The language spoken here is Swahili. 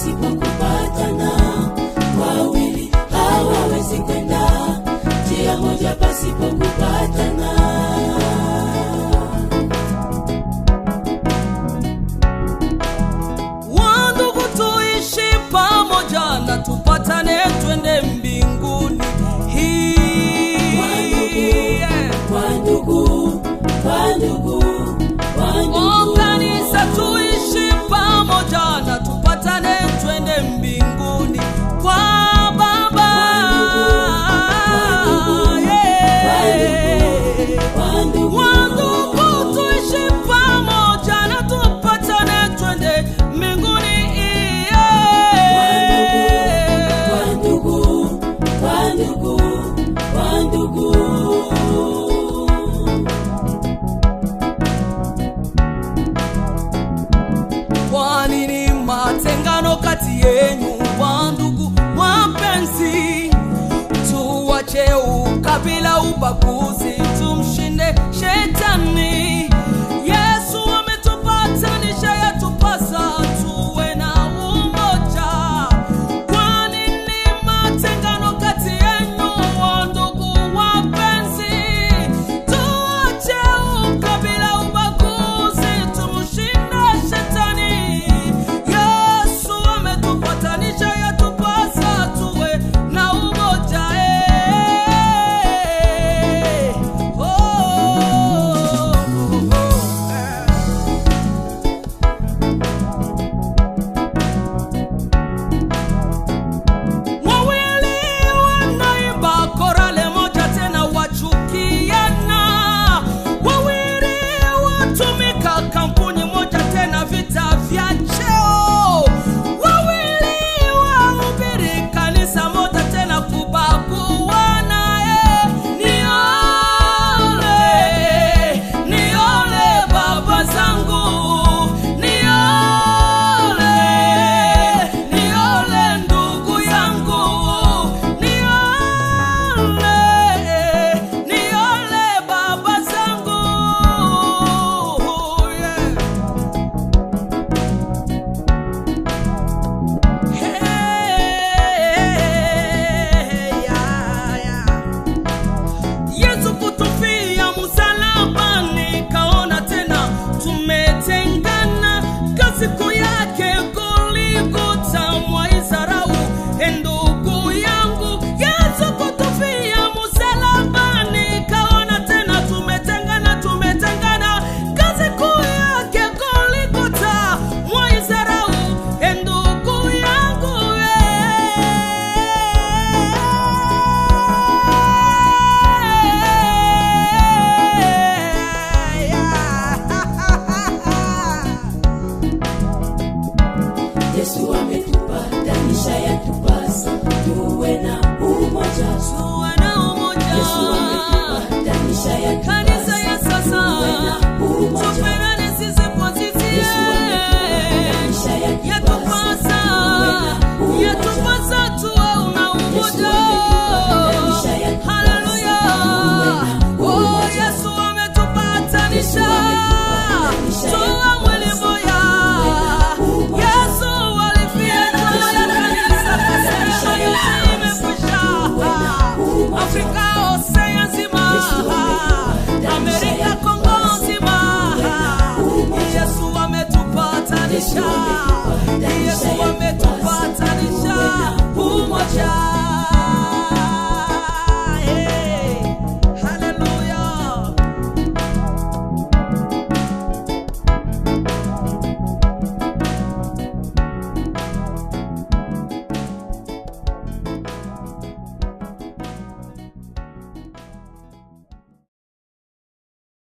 pasipo kupatana, wawili hawawezi kwenda njia moja pasipo kupatana. Wandugu tuishi pamoja na tupatane twende mbinguni. Wandugu kanisa tuishi pamoja na tupatane twende mbinguni kwa Baba. Wandugu tuishi pamoja na tupatane twende mbinguni. Kwa nini matengano kati yenu wandugu wapenzi? Tuwache ukabila, ubaguzi, tumshinde shetani. Yesu ametupatanisha, yatupasa tuwe na umoja. Kwa nini matengano kati yenu wandugu wapenzi? Tuwache ukabila, ubaguzi, tumshinde shetani. Yesu ametupatanisha, yatupasa tuwe na umoja. Wawili wanaimba korale moja tena wachukiana, wawili watumika kampuni moja tena vita vya cheo, wawili wahubiri kanisa moja tena kubaguana. Niole baba zangu, niole ndugu yangu, niole baba zangu, Yesu kutufia msalabani, kaona tena tumetengana, siku yake Golgotha mwaizarau ndugu yangu. Yesu kutufia msalabani, kaona tena tumetengana, siku yake Golgotha mwaizarau ndugu yangu. Yesu ametupatanisha, yatupasa tuwe na umoja. Yesu ametupatanisha, yatupasa tuwe na umoja.